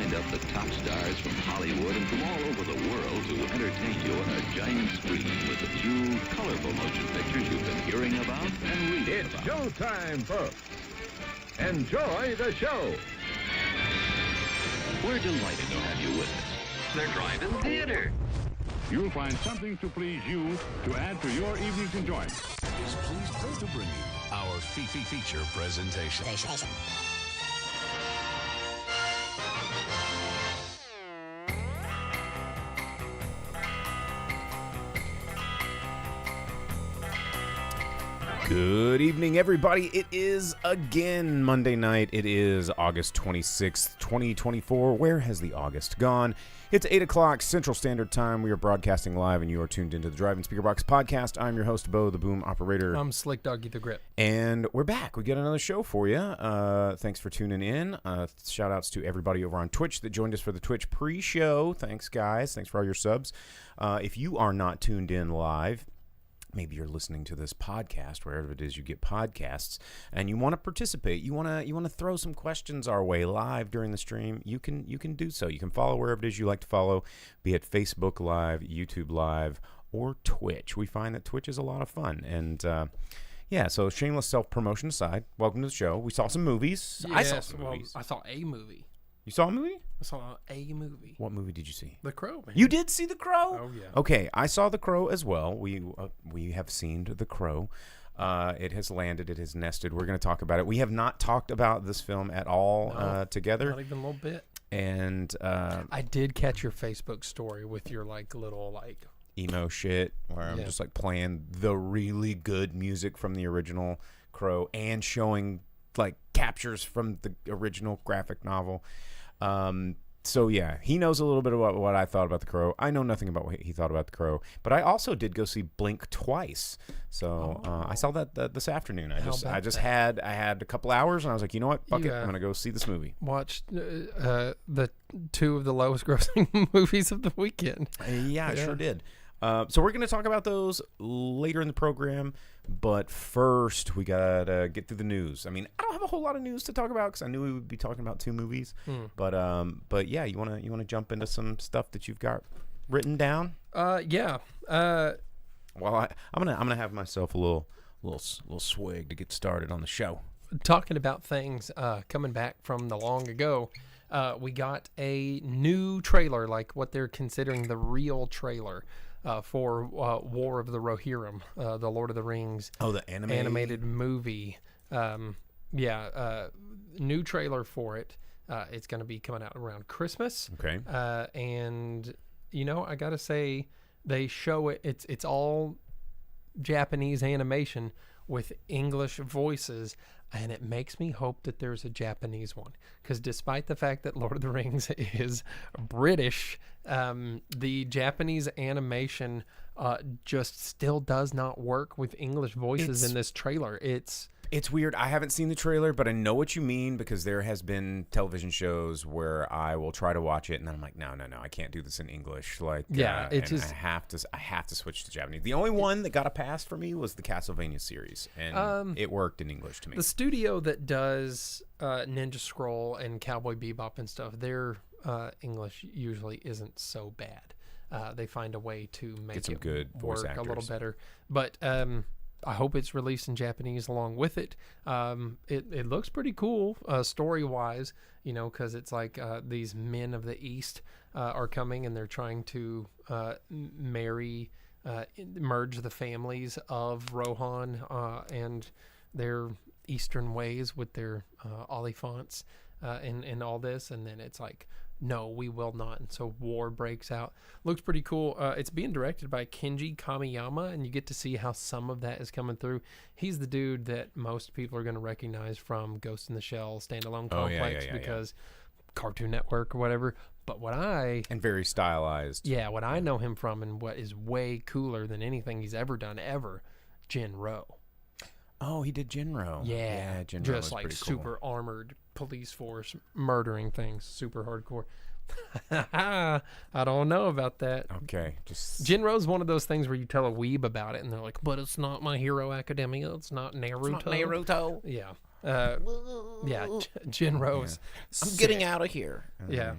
lined up the top stars from Hollywood and from all over the world to entertain you on a giant screen with the few colorful motion pictures you've been hearing about and reading It's about. showtime, folks. Enjoy the show. We're delighted to have you with us. They're driving theater. You'll find something to please you to add to your evening's enjoyment. Is pleased to bring you our feature presentation. Good evening, everybody. It is again Monday night. It is August 26th, 2024. Where has the August gone? It's 8 o'clock Central Standard Time. We are broadcasting live, and you are tuned into the Driving Speaker Box podcast. I'm your host, Bo, the Boom Operator. I'm Slick Doggy the Grip. And we're back. We got another show for you. Thanks for tuning in. Shout-outs to everybody over on Twitch that joined us for the Twitch pre-show. Thanks, guys. Thanks for all your subs. If you are not tuned in live, maybe you're listening to this podcast, wherever it is you get podcasts, and you want to participate. You want to throw some questions our way live during the stream. You can do so. You can follow wherever it is you like to follow, be it Facebook Live, YouTube Live, or Twitch. We find that Twitch is a lot of fun. And yeah, so shameless self-promotion aside, welcome to the show. We saw some movies. Yes, I saw some movies. I saw a movie. You saw a movie? I saw a movie. What movie did you see? The Crow, man. You did see The Crow? Oh, yeah. Okay, I saw The Crow as well. We have seen The Crow. It has landed. It has nested. We're going to talk about it. We have not talked about this film at all together. Not even a little bit. And I did catch your Facebook story with your little emo shit where I'm just playing the really good music from the original Crow and showing captures from the original graphic novel. So yeah, he knows a little bit about what I thought about The Crow. I know nothing about what he thought about The Crow, but I also did go see Blink twice. So I saw that this afternoon. I had a couple hours, and I was like, you know what, fuck it, I'm gonna go see this movie. Watched the two of the lowest grossing movies of the weekend. Yeah, I sure did. So we're going to talk about those later in the program, but first we got to get through the news. I mean, I don't have a whole lot of news to talk about because I knew we would be talking about two movies. But yeah, you want to jump into some stuff that you've got written down? Yeah. Well, I'm gonna have myself a little swig to get started on the show. Talking about things coming back from the long ago. We got a new trailer, like what they're considering the real trailer. For War of the Rohirrim, the Lord of the Rings. Oh, the animated movie. New trailer for it. It's going to be coming out around Christmas. Okay. And I gotta say, they show it. It's all Japanese animation with English voices. And it makes me hope that there's a Japanese one. Because despite the fact that Lord of the Rings is British, the Japanese animation just still does not work with English voices in this trailer. It's weird. I haven't seen the trailer, but I know what you mean because there has been television shows where I will try to watch it and then I'm like, no, I can't do this in English. I have to switch to Japanese. The only one that got a pass for me was the Castlevania series, and it worked in English to me. The studio that does Ninja Scroll and Cowboy Bebop and stuff, their English usually isn't so bad. They find a way to make some it good voice work actors. a little better, but. I hope it's released in Japanese along with it. It looks pretty cool story-wise, because it's like these men of the East are coming and they're trying to merge the families of Rohan and their Eastern ways with their Oliphants and all this. And then it's like, no, we will not. And so war breaks out. Looks pretty cool. It's being directed by Kenji Kamiyama, and you get to see how some of that is coming through. He's the dude that most people are going to recognize from Ghost in the Shell standalone complex because Cartoon Network or whatever. But and very stylized. Yeah, what I know him from and what is way cooler than anything he's ever done ever, Jinro. Oh, he did Jinro. Yeah, Jinro just was pretty cool. super armored police force murdering things, super hardcore. I don't know about that. Okay, Jinro's one of those things where you tell a weeb about it and they're like, but it's not My Hero Academia, it's not Naruto. Yeah. Jinro's I'm getting out of here. Yeah.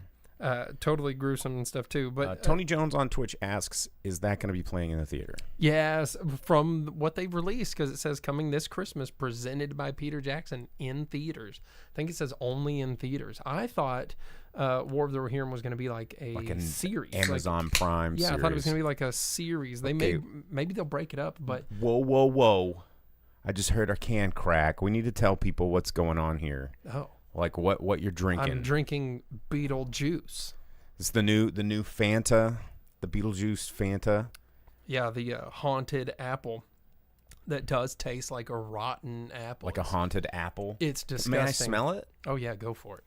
totally gruesome and stuff too. But Tony Jones on Twitch asks, is that going to be playing in the theater? yes, from what they've released, because it says coming this Christmas, presented by Peter Jackson in theaters. I think it says only in theaters. I thought War of the Rohirrim was going to be like a series, Amazon Prime yeah, series. I thought it was going to be like a series. They maybe they'll break it up, but Whoa. I just heard our can crack. We need to tell people what's going on here. oh, Like what you're drinking. I'm drinking Beetlejuice. It's the new Fanta, the Beetlejuice Fanta. Yeah, the haunted apple that does taste like a rotten apple. Like a haunted apple. It's disgusting. May I smell it? Oh yeah, go for it.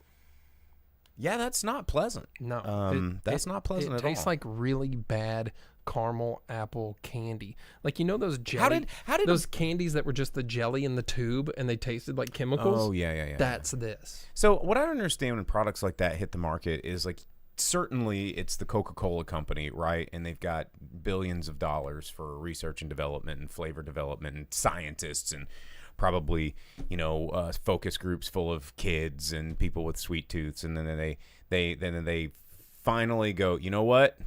Yeah, that's not pleasant. No, that's not pleasant at all. It tastes like really bad caramel apple candy. Like, you know those jelly, How did those candies that were just the jelly in the tube and they tasted like chemicals? Oh yeah. That's this. So what I don't understand when products like that hit the market is like, certainly it's the Coca-Cola company, right? And they've got billions of dollars for research and development and flavor development and scientists and probably, focus groups full of kids and people with sweet tooths. And then they finally go, you know what?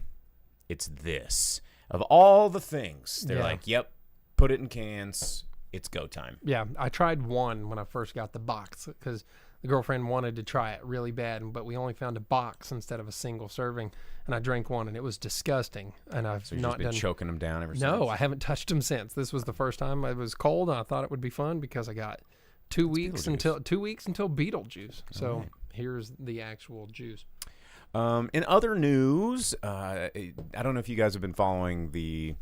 It's this. Of all the things, they're like, yep, put it in cans. It's go time. Yeah, I tried one when I first got the box because the girlfriend wanted to try it really bad, but we only found a box instead of a single serving, and I drank one, and it was disgusting. And I've So you've not just been done choking them down ever since? No, I haven't touched them since. This was the first time. It was cold, and I thought it would be fun because I got 2 weeks until Beetlejuice. So here's the actual juice. In other news, I don't know if you guys have been following we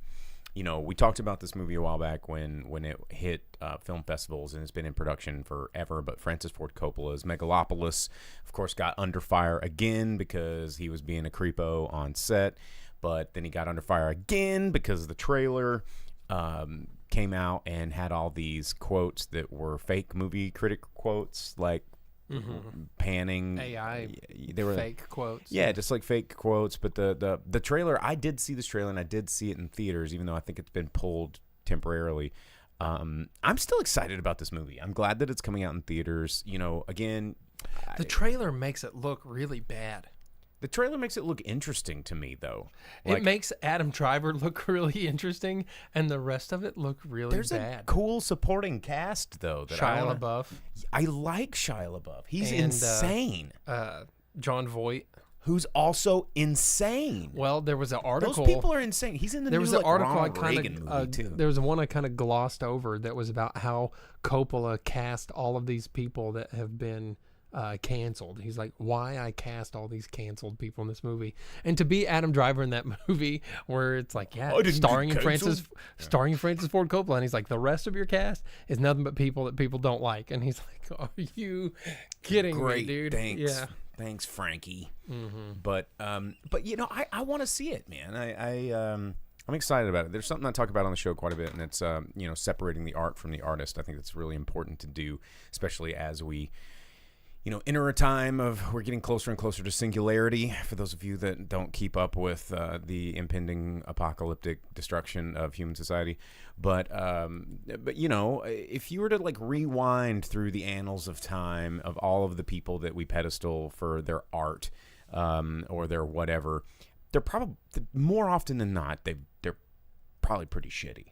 talked about this movie a while back when it hit film festivals, and it's been in production forever. But Francis Ford Coppola's Megalopolis, of course, got under fire again because he was being a creepo on set. But then he got under fire again because the trailer came out and had all these quotes that were fake movie critic quotes, like panning AI, they were fake quotes. Yeah, just like fake quotes. But the trailer, I did see this trailer, and I did see it in theaters, even though I think it's been pulled temporarily. I'm still excited about this movie. I'm glad that it's coming out in theaters. Again, The trailer makes it look really bad. the trailer makes it look interesting to me, though. It makes Adam Driver look really interesting, and the rest of it look really There's bad. a cool supporting cast, though. That Shia LaBeouf. I like Shia LaBeouf. He's And, insane. John Voight. Who's also insane. Well, there was an article. Those people are insane. He's in the There new was an article Ronald I Reagan movie too. There was one I kind of glossed over that was about how Coppola cast all of these people that have been canceled. He's like, why I cast all these canceled people in this movie, and to be Adam Driver in that movie where it's like, starring in Francis Ford Coppola, and he's like, the rest of your cast is nothing but people that people don't like, and he's like, are you kidding me, dude? Thanks. Yeah. Thanks, Frankie. But I want to see it, man. I'm excited about it. There's something I talk about on the show quite a bit, and it's separating the art from the artist. I think it's really important to do, especially as we enter a time of we're getting closer and closer to singularity. For those of you that don't keep up with the impending apocalyptic destruction of human society, but if you were to like rewind through the annals of time of all of the people that we pedestal for their art or their whatever, they're probably more often than not they're probably pretty shitty,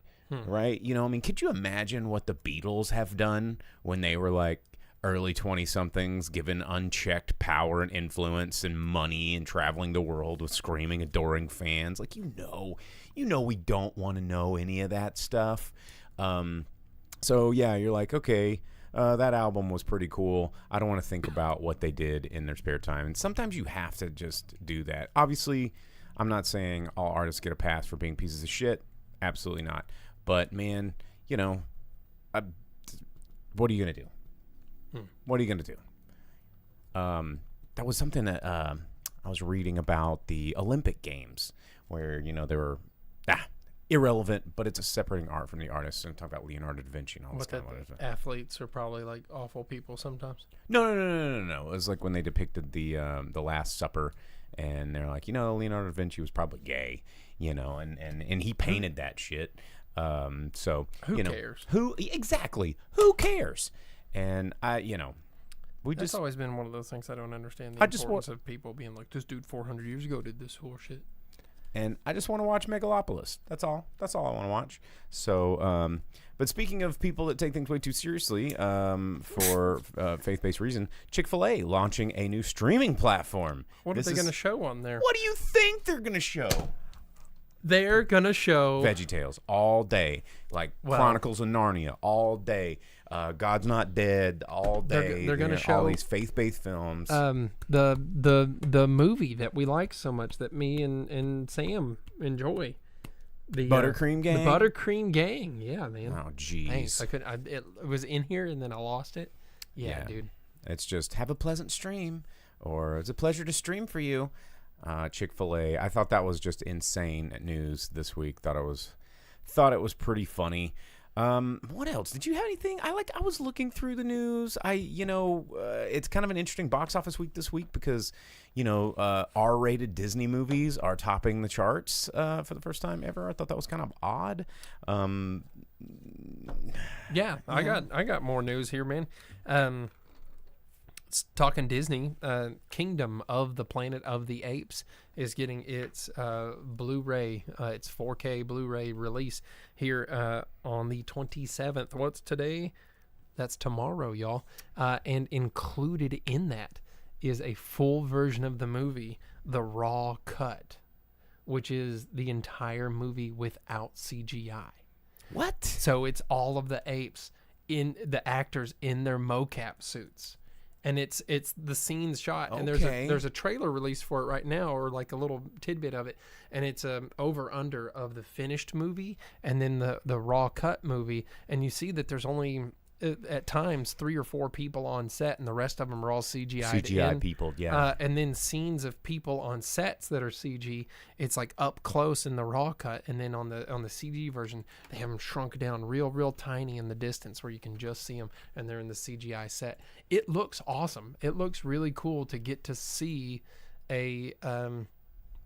right? Could you imagine what the Beatles have done when they were like early 20-somethings, given unchecked power and influence and money and traveling the world with screaming, adoring fans? Like, we don't want to know any of that stuff. So, yeah, you're like, okay, that album was pretty cool. I don't want to think about what they did in their spare time. And sometimes you have to just do that. Obviously, I'm not saying all artists get a pass for being pieces of shit. Absolutely not. But, man, what are you going to do? What are you going to do? That was something that I was reading about the Olympic Games, where, they were irrelevant, but it's a separating art from the artist. And talk about Leonardo da Vinci and all this kind of stuff. Athletes are probably like awful people sometimes. No. It was like when they depicted the Last Supper, and they're like, Leonardo da Vinci was probably gay, and he painted that shit. So who cares? Who cares? And That's always been one of those things I don't understand. The importance of people being like, this dude 400 years ago did this whole shit. And I just want to watch Megalopolis. That's all. That's all I want to watch. So, but speaking of people that take things way too seriously for faith-based reason, Chick-fil-A launching a new streaming platform. What are they going to show on there? What do you think they're going to show? They're going to show VeggieTales all day. Like Chronicles of Narnia all day. God's Not Dead all day. They're going to show all these faith-based films. The movie that we like so much that me and Sam enjoy. The Buttercream Gang? The Buttercream Gang. Yeah, man. Oh, jeez. Thanks. It was in here and then I lost it. Yeah, dude. It's just have a pleasant stream, or it's a pleasure to stream for you. Chick-fil-A. I thought that was just insane news this week. Thought it was pretty funny. What else? Did you have anything? I was looking through the news. It's kind of an interesting box office week this week because, R-rated Disney movies are topping the charts for the first time ever. I thought that was kind of odd. Yeah, I got more news here, man. Talking Disney, Kingdom of the Planet of the Apes is getting its Blu-ray, its 4K Blu-ray release here on the 27th. What's today? That's tomorrow, y'all. And included in that is a full version of the movie, the raw cut, which is the entire movie without CGI. What? So it's all of the apes the actors in their mocap suits. And it's the scenes shot, and there's a trailer release for it right now, or like a little tidbit of it, and it's over under of the finished movie and then the raw cut movie, and you see that there's only at times 3 or 4 people on set, and the rest of them are all CGI people, yeah. And then scenes of people on sets that are CG, it's like up close in the raw cut, and then on the CG version, they have them shrunk down real tiny in the distance where you can just see them, and they're in the CGI set. It looks awesome. It looks really cool to get to see a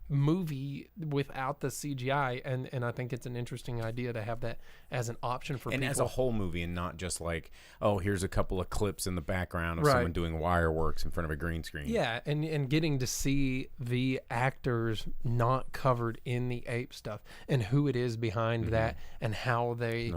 movie without the CGI, and I think it's an interesting idea to have that as an option for people. And as a whole movie, and not just like, oh, here's a couple of clips in the background of someone doing wire works in front of a green screen. Yeah, and getting to see the actors not covered in the ape stuff and who it is behind that and how they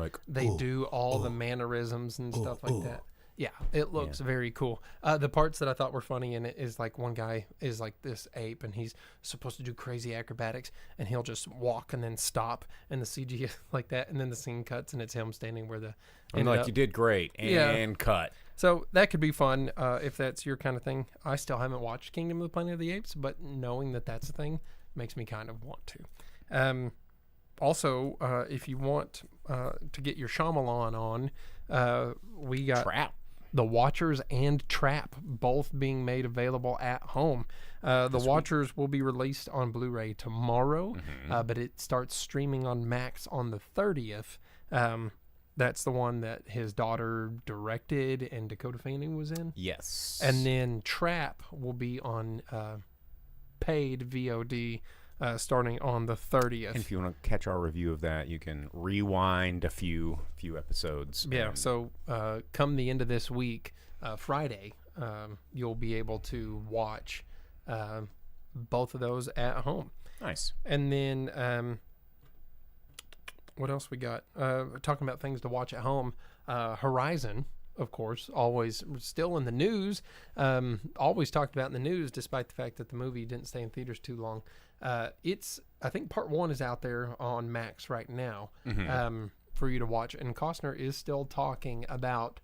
do all the mannerisms and stuff like that. Yeah, it looks very cool. The parts that I thought were funny in it is like one guy is like this ape and he's supposed to do crazy acrobatics and he'll just walk and then stop and the CG is like that, and then the scene cuts and it's him standing where the I'm like, you did great, and cut. So that could be fun if that's your kind of thing. I still haven't watched Kingdom of the Planet of the Apes, but knowing that that's a thing makes me kind of want to. Also, if you want to get your Shyamalan on, we got Trap. The Watchers and Trap both being made available at home. The Watchers will be released on Blu-ray tomorrow, but it starts streaming on Max on the 30th. That's the one that his daughter directed and Dakota Fanning was in. Yes. And then Trap will be on paid VOD starting on the 30th. And if you want to catch our review of that, you can rewind a few episodes. Yeah, so come the end of this week, Friday, you'll be able to watch both of those at home. Nice. And then what else we got? Talking about things to watch at home, Horizon, of course, always still in the news, always talked about in the news, despite the fact that the movie didn't stay in theaters too long. I think part 1 is out there on Max right now for you to watch, and Costner is still talking about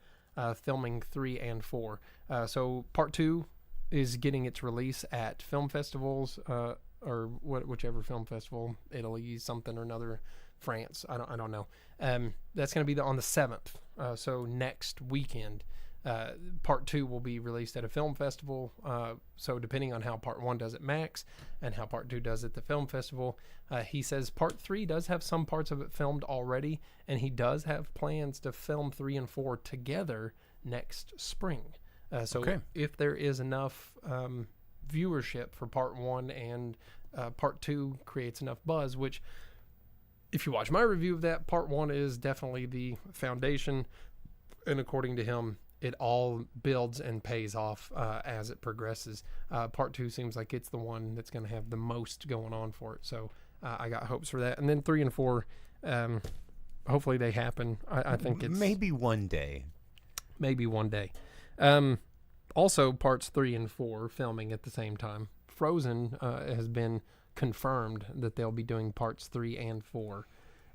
filming 3 and 4. So part 2 is getting its release at film festivals, or whichever film festival, Italy, something or another, France. I don't know. That's going to be on the 7th. So next weekend. Part 2 will be released at a film festival. So depending on how part 1 does at Max and how part 2 does at the film festival, he says part 3 does have some parts of it filmed already, and he does have plans to film 3 and 4 together next spring. If there is enough viewership for part 1 and part 2 creates enough buzz, which if you watch my review of that, part 1 is definitely the foundation, and according to him, it all builds and pays off as it progresses. Part 2 seems like it's the one that's going to have the most going on for it. So I got hopes for that. And then 3 and 4, hopefully they happen. I think it's maybe one day. Maybe one day. Also, parts 3 and 4 filming at the same time. Frozen has been confirmed that they'll be doing parts 3 and 4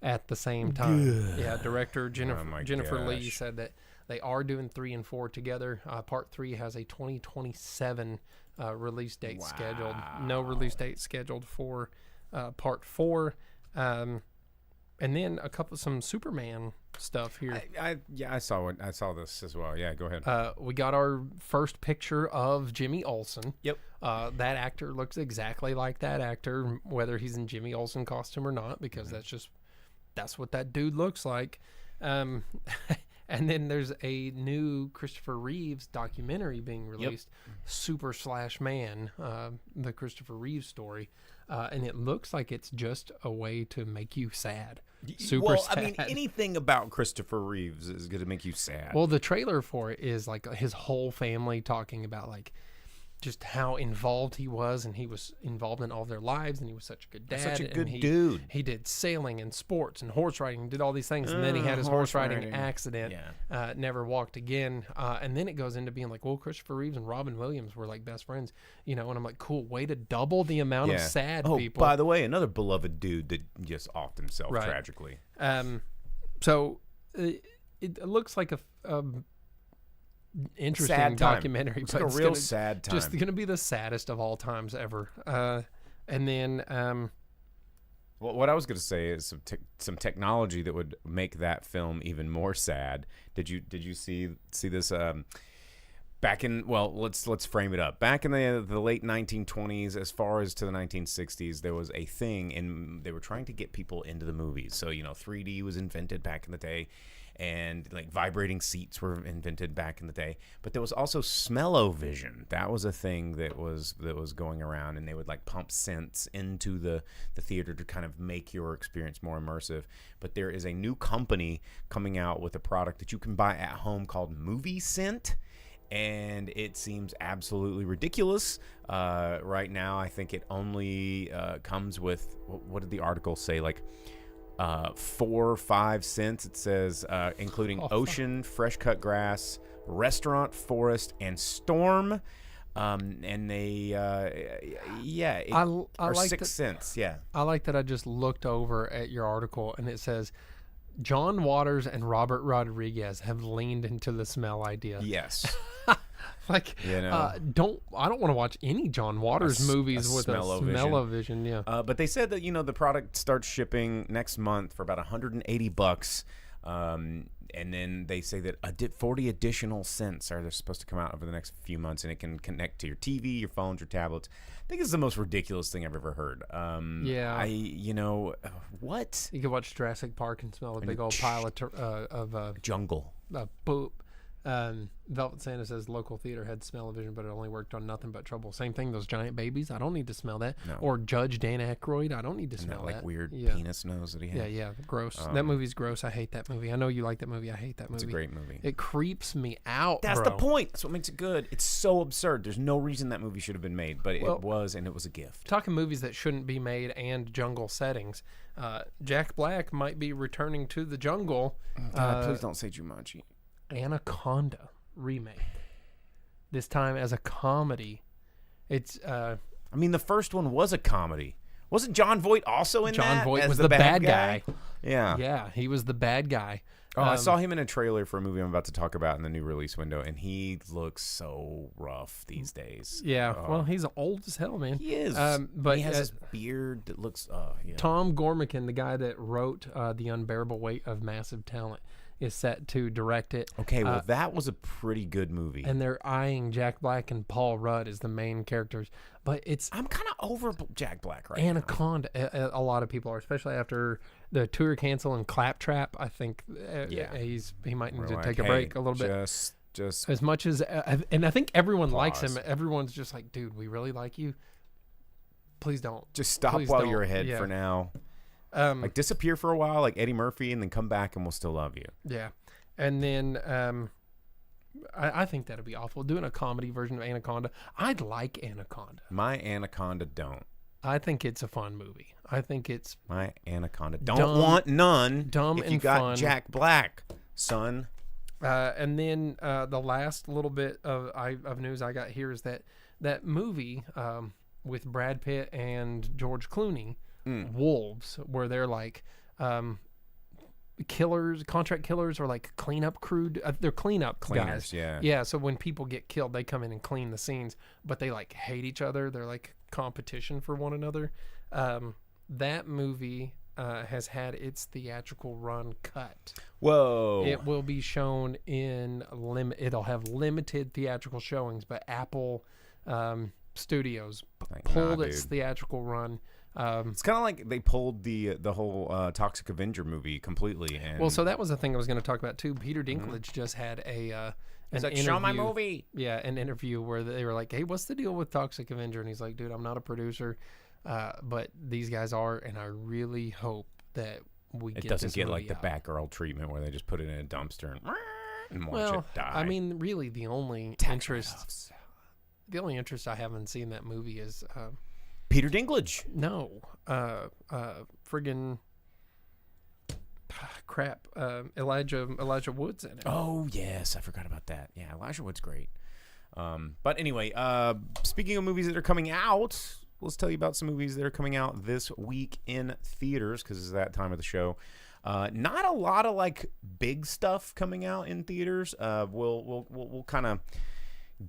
at the same time. Good. Yeah, director Jennifer Lee gosh. said that they are doing 3 and 4 together. Part 3 has a 2027 release date scheduled. No release date scheduled for part 4. And then some Superman stuff here. I saw this as well. Yeah, go ahead. We got our first picture of Jimmy Olsen. Yep. That actor looks exactly like that actor, whether he's in Jimmy Olsen costume or not, because that's what that dude looks like. And then there's a new Christopher Reeves documentary being released, Super Slash Man, the Christopher Reeves story. And it looks like it's just a way to make you sad. Super sad. I mean, anything about Christopher Reeves is going to make you sad. Well, the trailer for it is like his whole family talking about like just how involved he was, and he was involved in all their lives, and he was such a good dad. Such a and good dude. He did sailing and sports and horse riding, and did all these things, and then he had his horse riding accident. Yeah. Never walked again. And then it goes into being like, well, Christopher Reeves and Robin Williams were like best friends, and I'm like, cool, way to double the amount of sad people. By the way, another beloved dude that just offed himself tragically. So it looks like a interesting sad time. Documentary, it's but like a real sad time. Just gonna be the saddest of all times ever. And then well, what I was gonna say is some technology that would make that film even more sad. Did you see this? Back in, well, let's frame it up. Back in the late 1920s, as far as to the 1960s, there was a thing, and they were trying to get people into the movies. So 3D was invented back in the day, and like vibrating seats were invented back in the day. But there was also smell-o-vision. That was a thing that was going around, and they would like pump scents into the theater to kind of make your experience more immersive. But there is a new company coming out with a product that you can buy at home called Movie Scent. And it seems absolutely ridiculous. Right now, I think it only comes with, what did the article say? Like 4 or 5 cents. It says, including ocean, fresh cut grass, restaurant, forest, and storm. And they, I or like 6 cents. Yeah. I like that I just looked over at your article, and it says, John Waters and Robert Rodriguez have leaned into the smell idea. Yes. Like, I don't want to watch any John Waters movies with a smell-o-vision. Yeah. But they said that the product starts shipping next month for about $180. And then they say that 40 additional scents are supposed to come out over the next few months, and it can connect to your TV, your phones, your tablets. I think it's the most ridiculous thing I've ever heard. What? You could watch Jurassic Park and smell a big old pile of jungle. Poop. Velvet Santa says local theater had smell-o-vision, but it only worked on nothing but trouble. Same thing, those giant babies. I don't need to smell that. No. Or Judge Dan Aykroyd. I don't need to smell that. Like weird Yeah. penis nose that he had. Yeah, gross. That movie's gross. I hate that movie. I know you like that movie. I hate that movie. It's a great movie. It creeps me out. That's bro. the point. That's what makes it good. It's so absurd. There's no reason that movie should have been made, but it was, and it was a gift. Talking movies that shouldn't be made and jungle settings. Jack Black might be returning to the jungle. God, please don't say Jumanji. Anaconda remake. This time as a comedy. It's I mean, the first one was a comedy. Wasn't John Voight also in that? John Voight as was the bad guy. Yeah. Yeah, he was the bad guy. Oh, I saw him in a trailer for a movie I'm about to talk about in the new release window, and he looks so rough these days. Yeah, well, he's old as hell, man. He is. But he has this beard that looks. Yeah. Tom Gormican, the guy that wrote The Unbearable Weight of Massive Talent, is set to direct it. Okay, well, that was a pretty good movie. And they're eyeing Jack Black and Paul Rudd as the main characters. But I'm kind of over Jack Black right Anaconda. Now. A lot of people are, especially after the tour cancel and Claptrap. I think he might need to take a break a little bit. Just as much as, and I think everyone likes him. Everyone's just like, dude, we really like you. Please don't. Just stop while you're ahead for now. Like disappear for a while, like Eddie Murphy, and then come back, and we'll still love you. Yeah, and then I think that'd be awful. Doing a comedy version of Anaconda. I'd like Anaconda. My Anaconda don't. I think it's a fun movie. I think it's My Anaconda don't want none. dumb if and you got fun. Jack Black, son. And then the last little bit of news I got here is that movie with Brad Pitt and George Clooney, Wolves, where they're like killers, contract killers, or like cleanup crew. They're cleanup Cleaners, guys. yeah. So when people get killed, they come in and clean the scenes, but they like hate each other. They're like competition for one another. That movie has had its theatrical run cut. Whoa. It will be shown in it'll have limited theatrical showings, but Apple Studios pulled its theatrical run. It's kind of like they pulled the whole Toxic Avenger movie completely. And Well, so that was the thing I was going to talk about too. Peter Dinklage just had an like, interview. show my movie. Yeah, an interview where they were like, "Hey, what's the deal with Toxic Avenger?" And he's like, "Dude, I'm not a producer, but these guys are, and I really hope that we It get doesn't this get movie like the out." Batgirl treatment where they just put it in a dumpster and watch Well, it die. I mean, really, the only interest I have in seeing that movie is Peter Dinklage. friggin' crap, Elijah Wood's in it. Oh yes, I forgot about that. Yeah, Elijah Wood's great. But anyway, speaking of movies that are coming out, let's tell you about some movies that are coming out this week in theaters because it's that time of the show. Not a lot of like big stuff coming out in theaters. We'll kind of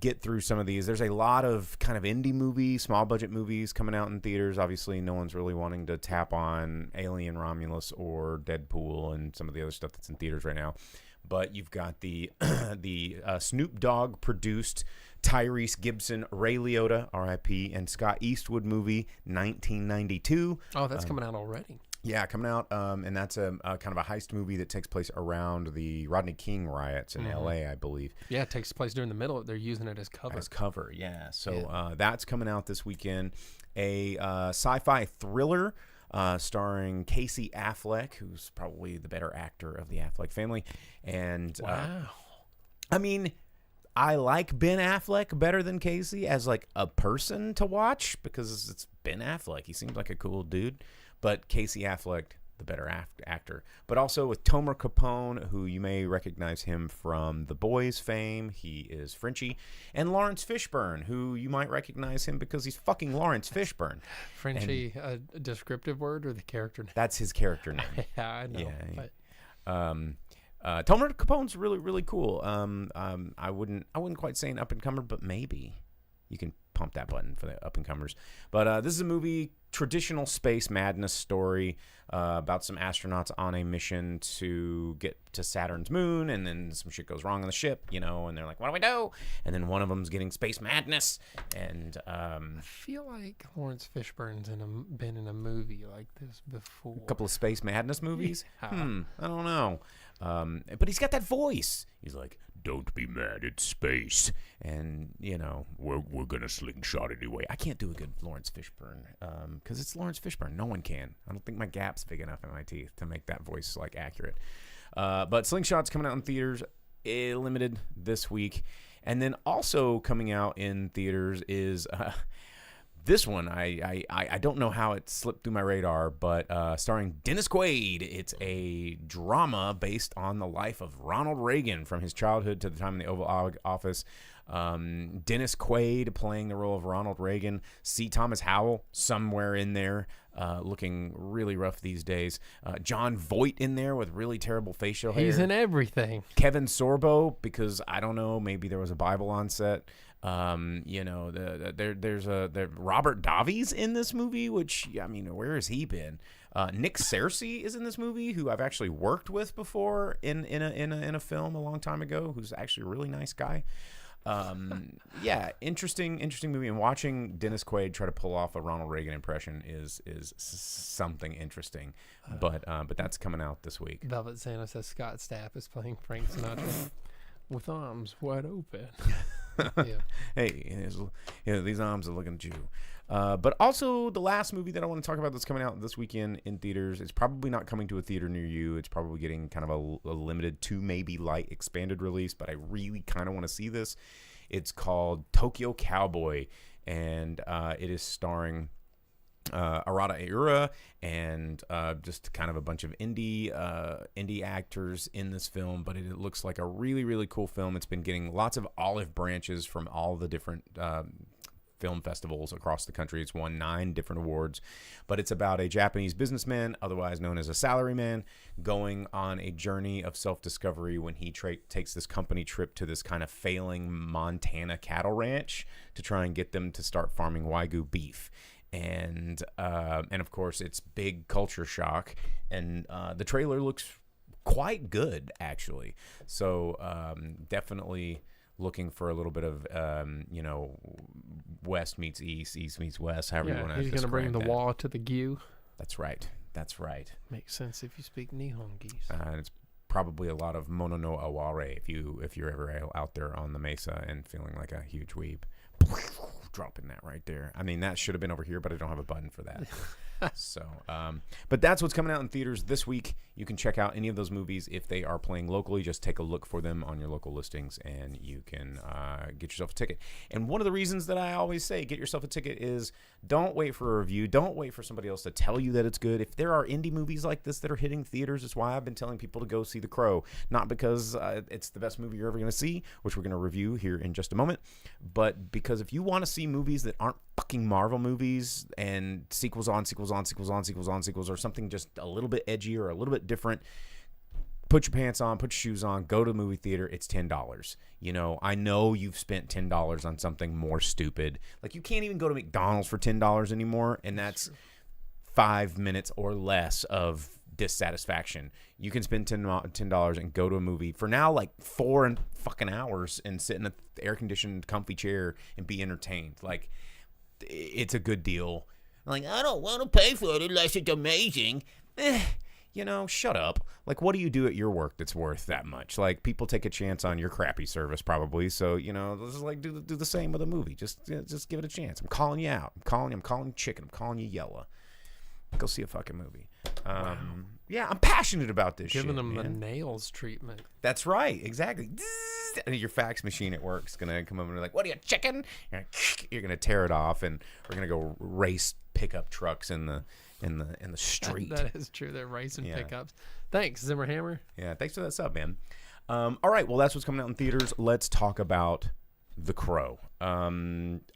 get through some of these. There's a lot of kind of indie movies, small budget movies coming out in theaters. Obviously, no one's really wanting to tap on Alien Romulus or Deadpool and some of the other stuff that's in theaters right now. But you've got the Snoop Dogg produced Tyrese Gibson, Ray Liotta, R.I.P., and Scott Eastwood movie 1992. Oh, that's coming out already. Yeah, coming out, and that's a kind of a heist movie that takes place around the Rodney King riots in L.A., I believe. Yeah, it takes place during the middle. They're using it as cover. Yeah. So that's coming out this weekend. A sci-fi thriller starring Casey Affleck, who's probably the better actor of the Affleck family. And wow. I mean, I like Ben Affleck better than Casey as like a person to watch because it's Ben Affleck. He seems like a cool dude. But Casey Affleck, the better actor. But also with Tomer Capone, who you may recognize him from The Boys fame. He is Frenchie. And Lawrence Fishburne, who you might recognize him because he's fucking Lawrence Fishburne. Frenchie, a descriptive word or the character name? That's his character name. Yeah, I know. Yeah. But Tomer Capone's really, really cool. I wouldn't quite say an up-and-comer, but maybe you can pump that button for the up-and-comers. But this is a movie, traditional space madness story about some astronauts on a mission to get to Saturn's moon, and then some shit goes wrong on the ship, and they're like, what do we do? And then one of them's getting space madness, and I feel like Lawrence Fishburne's been in a movie like this before. a couple of space madness movies. Yeah. I don't know. But he's got that voice. He's like, don't be mad, it's space. And, we're going to slingshot anyway. I can't do a good Lawrence Fishburne because it's Lawrence Fishburne. No one can. I don't think my gap's big enough in my teeth to make that voice, accurate. But Slingshot's coming out in theaters, limited this week. And then also coming out in theaters is... this one, I don't know how it slipped through my radar, but starring Dennis Quaid. It's a drama based on the life of Ronald Reagan from his childhood to the time in the Oval Office. Dennis Quaid playing the role of Ronald Reagan. C. Thomas Howell somewhere in there, looking really rough these days. John Voight in there with really terrible facial hair. He's in everything. Kevin Sorbo, because I don't know, maybe there was a Bible on set. There's Robert Davi's in this movie, which, where has he been? Nick Searcy is in this movie, who I've actually worked with before in a film a long time ago, who's actually a really nice guy. Interesting movie. And watching Dennis Quaid try to pull off a Ronald Reagan impression is something interesting. But that's coming out this week. Velvet Santa says Scott Stapp is playing Frank Sinatra with arms wide open. Yeah. Hey, these arms are looking at you. But also the last movie that I want to talk about that's coming out this weekend in theaters, it's probably not coming to a theater near you. It's probably getting kind of a limited to maybe light expanded release, but I really kind of want to see this. It's called Tokyo Cowboy, and it is starring Arata Aura and just kind of a bunch of indie actors in this film, but it looks like a really, really cool film. It's been getting lots of olive branches from all the different film festivals across the country. It's won 9 different awards, but it's about a Japanese businessman, otherwise known as a salaryman, going on a journey of self-discovery when he takes this company trip to this kind of failing Montana cattle ranch to try and get them to start farming Wagyu beef. And of course, it's big culture shock, and the trailer looks quite good, actually. So definitely looking for a little bit of, West meets East, East meets West, however you want to he's going to bring the wall to the Gyu. That's right. That's right. Makes sense if you speak Nihon geese. And it's probably a lot of Mono no Aware if you're ever out there on the mesa and feeling like a huge weeb. Dropping that right there. I mean, that should have been over here, but I don't have a button for that. So, but that's what's coming out in theaters this week. You can check out any of those movies if they are playing locally. Just take a look for them on your local listings, and you can get yourself a ticket. And one of the reasons that I always say get yourself a ticket is don't wait for a review. Don't wait for somebody else to tell you that it's good. If there are indie movies like this that are hitting theaters, it's why I've been telling people to go see The Crow. Not because it's the best movie you're ever going to see, which we're going to review here in just a moment, but because if you want to see movies that aren't fucking Marvel movies and sequels on sequels on sequels on sequels on sequels, or something just a little bit edgy or a little bit different, put your pants on, put your shoes on, go to the movie theater. It's $10. I know you've spent $10 on something more stupid. Like, you can't even go to McDonald's for $10 anymore, and that's 5 minutes or less of dissatisfaction. You can spend $10 and go to a movie for now like 4 fucking hours and sit in an air-conditioned comfy chair and be entertained. Like, it's a good deal. Like, I don't want to pay for it unless it's amazing. Shut up. Like, what do you do at your work that's worth that much? Like, people take a chance on your crappy service probably. So, let's just like do the same with a movie. Just give it a chance. I'm calling you out. I'm calling you chicken. I'm calling you yellow. Go see a fucking movie. Wow. Yeah, I'm passionate about this shit. Giving them man. the nails treatment. That's right, exactly. Your fax machine at work is gonna come over and be like, "What are you, chicken?" You're gonna tear it off, and we're gonna go race pickup trucks in the street. That is true. They're racing pickups. Thanks, Zimmerhammer. Yeah, thanks for that sub, man. All right, well, that's what's coming out in theaters. Let's talk about The Crow.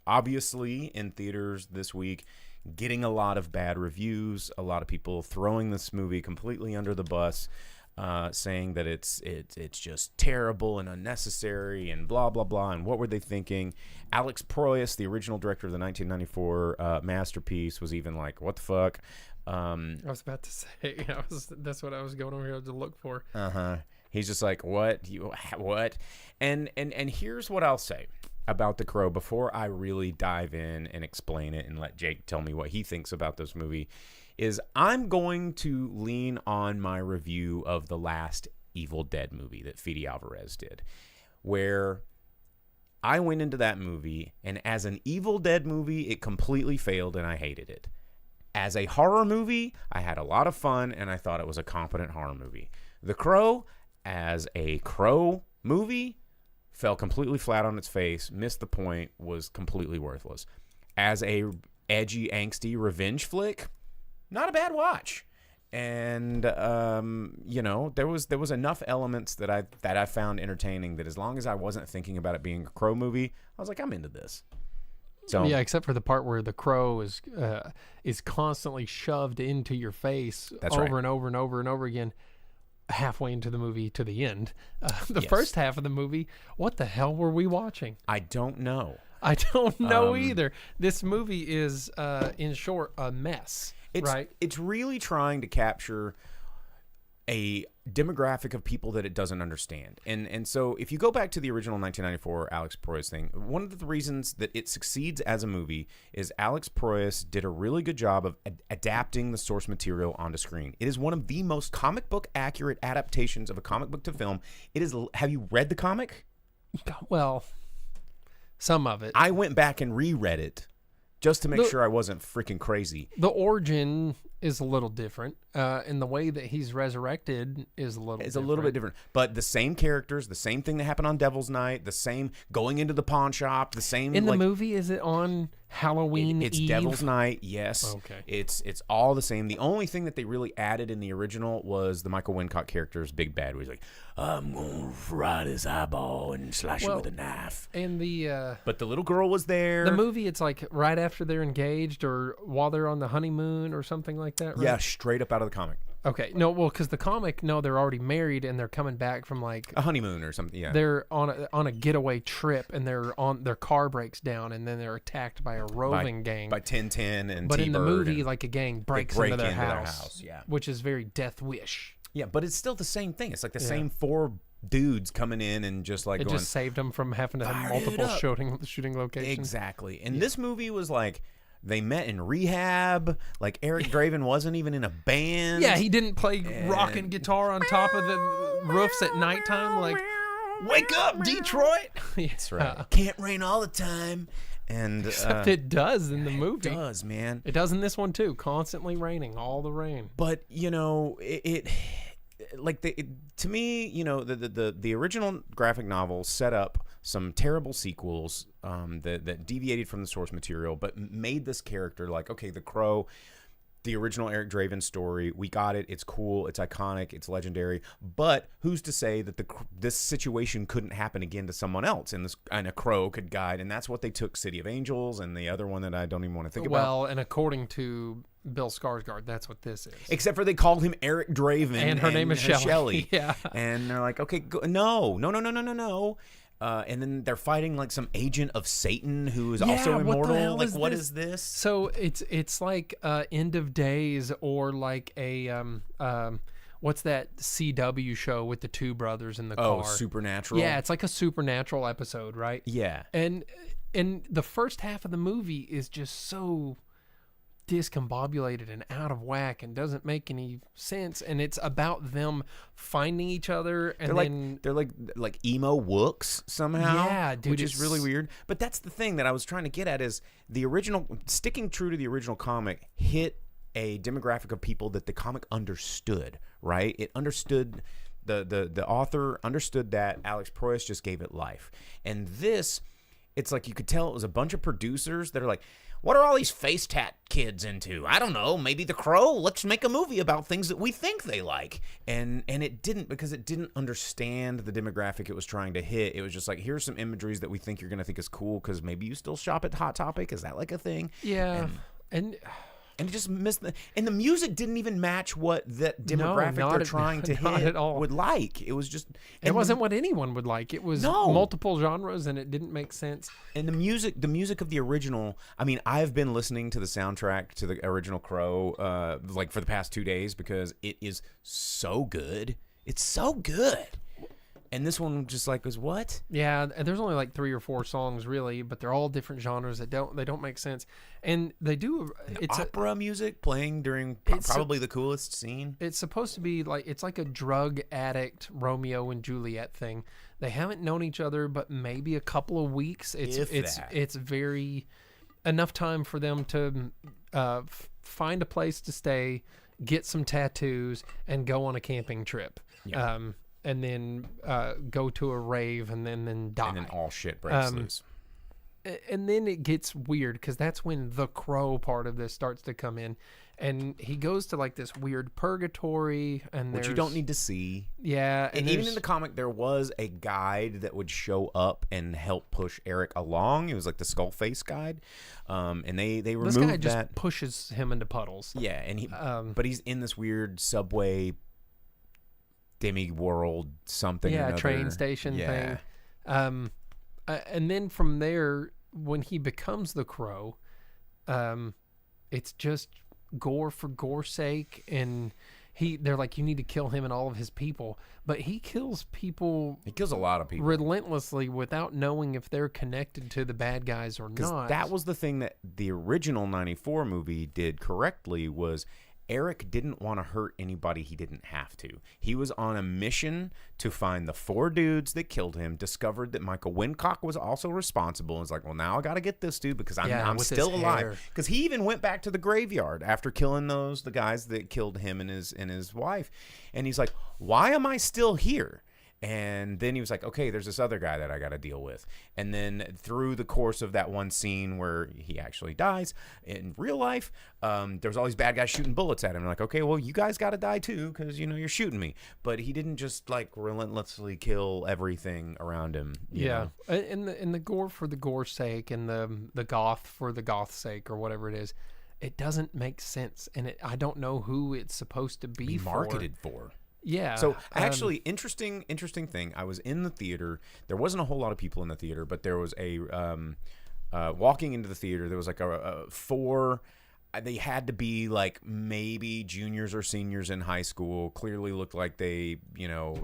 Obviously, in theaters this week, getting a lot of bad reviews, a lot of people throwing this movie completely under the bus, saying that it's just terrible and unnecessary and blah, blah, blah, and what were they thinking? Alex Proyas, the original director of the 1994 masterpiece, was even like, what the fuck? I was about to say, that's what I was going over here to look for. He's just like, what? What? And here's what I'll say about The Crow before I really dive in and explain it and let Jake tell me what he thinks about this movie, is I'm going to lean on my review of the last Evil Dead movie that Fede Alvarez did, where I went into that movie, and as an Evil Dead movie, it completely failed, and I hated it. As a horror movie, I had a lot of fun, and I thought it was a competent horror movie. The Crow, as a Crow movie, fell completely flat on its face, missed the point, was completely worthless. As a edgy, angsty revenge flick, not a bad watch. And there was enough elements that I found entertaining that as long as I wasn't thinking about it being a Crow movie, I was like, I'm into this. So yeah, except for the part where the crow is constantly shoved into your face over and over and over and over again, halfway into the movie to the end. The first half of the movie, what the hell were we watching? I don't know. I don't know either. This movie is, in short, a mess. Right? It's really trying to capture a demographic of people that it doesn't understand. And so if you go back to the original 1994 Alex Proyas thing, one of the reasons that it succeeds as a movie is Alex Proyas did a really good job of adapting the source material onto screen. It is one of the most comic book accurate adaptations of a comic book to film. It is. Have you read the comic? Well, some of it. I went back and reread it just to make sure I wasn't freaking crazy. The origin is a little different, and the way that he's resurrected is a little bit different. But the same characters, the same thing that happened on Devil's Night, the same going into the pawn shop, the same. In the movie, is it on Halloween It's Eve? Devil's Night, yes. Okay. It's all the same. The only thing that they really added in the original was the Michael Wincott character's big bad, where he's like, I'm going to fry his eyeball and slash it with a knife. And but the little girl was there. The movie, it's like right after they're engaged or while they're on the honeymoon or something like that, right? Yeah, straight up out of the comic. Okay. No, well, because the comic, they're already married and they're coming back from like a honeymoon or something. Yeah, they're on a getaway trip and their car breaks down and then they're attacked by a roving gang by Tintin and but T-Bird in the movie, like a gang breaks into their house, yeah, which is very Death Wish. Yeah, but it's still the same thing. It's like the same 4 dudes coming in and just like just saved them from having to have multiple shooting locations. Exactly. And this movie was like they met in rehab. Like Eric Draven wasn't even in a band. Yeah, he didn't play rocking guitar on top of the roofs at nighttime. Like, wake up, Detroit! That's right. Can't rain all the time. And except it does in the movie. It does, man. It does in this one too. Constantly raining, all the rain. But to me, the original graphic novel set up some terrible sequels that deviated from the source material, but made this character like, okay, the Crow, the original Eric Draven story, we got it. It's cool. It's iconic. It's legendary. But who's to say that this situation couldn't happen again to someone else, and a Crow could guide? And that's what they took City of Angels and the other one that I don't even want to think about. Well, and according to Bill Skarsgård, that's what this is. Except for they called him Eric Draven, and her name is Shelley. Yeah, and they're like, okay, no. And then they're fighting like some agent of Satan who is also immortal. Like, what is this? So it's like End of Days or like a what's that CW show with the 2 brothers in the car? Oh, Supernatural. Yeah, it's like a Supernatural episode, right? Yeah. And the first half of the movie is just so discombobulated and out of whack and doesn't make any sense, and it's about them finding each other, and they're like emo wooks somehow. Yeah, dude, which is really weird. But that's the thing that I was trying to get at, is the original, sticking true to the original comic, hit a demographic of people that the comic understood, right? It understood, the author understood that Alex Proyas just gave it life. And this, it's like you could tell it was a bunch of producers that are like, what are all these face tat kids into? I don't know. Maybe the Crow. Let's make a movie about things that we think they like. And it didn't, because it didn't understand the demographic it was trying to hit. It was just like, here's some imageries that we think you're going to think is cool because maybe you still shop at Hot Topic. Is that like a thing? Yeah. And it just missed and the music didn't even match what that demographic they're trying to hit at all. would like. It was just... It wasn't what anyone would like. It was multiple genres, and it didn't make sense. And the music of the original... I mean, I've been listening to the soundtrack to the original Crow like for the past 2 days because it is so good. It's so good. And this one just like was what? Yeah, and there's only like 3 or 4 songs really, but they're all different genres that don't make sense. And they do it's opera music playing during probably the coolest scene. It's supposed to be like, it's like a drug addict Romeo and Juliet thing. They haven't known each other but maybe a couple of weeks. It's very enough time for them to find a place to stay, get some tattoos, and go on a camping trip. Yeah. And then go to a rave and then die. And then all shit breaks loose. And then it gets weird because that's when the Crow part of this starts to come in. And he goes to like this weird purgatory. Which you don't need to see. Yeah. And even in the comic, there was a guide that would show up and help push Eric along. It was like the Skullface guide. And they removed that. This guy just pushes him into puddles. Yeah. And but he's in this weird subway demi-world something. Yeah, train station thing. And then from there, when he becomes the Crow, it's just gore for gore's sake, and they're like, you need to kill him and all of his people, but he kills people. He kills a lot of people relentlessly without knowing if they're connected to the bad guys or not. That was the thing that the original '94 movie did correctly, was Eric didn't want to hurt anybody he didn't have to. He was on a mission to find the 4 dudes that killed him, discovered that Michael Wincock was also responsible, and was like, well, now I got to get this dude because I'm still alive. Because he even went back to the graveyard after killing the guys that killed him and his wife. And he's like, why am I still here? And then he was like, okay, there's this other guy that I got to deal with. And then through the course of that one scene where he actually dies in real life, there's all these bad guys shooting bullets at him. I'm like, okay, well, you guys got to die too because, you're shooting me. But he didn't just like relentlessly kill everything around him. You know? And the gore for the gore's sake and the goth for the goth's sake or whatever it is, it doesn't make sense. And I don't know who it's supposed to be marketed for. Yeah. So actually, interesting thing. I was in the theater. There wasn't a whole lot of people in the theater, but there was a walking into the theater. There was like a 4. They had to be like maybe juniors or seniors in high school. Clearly looked like they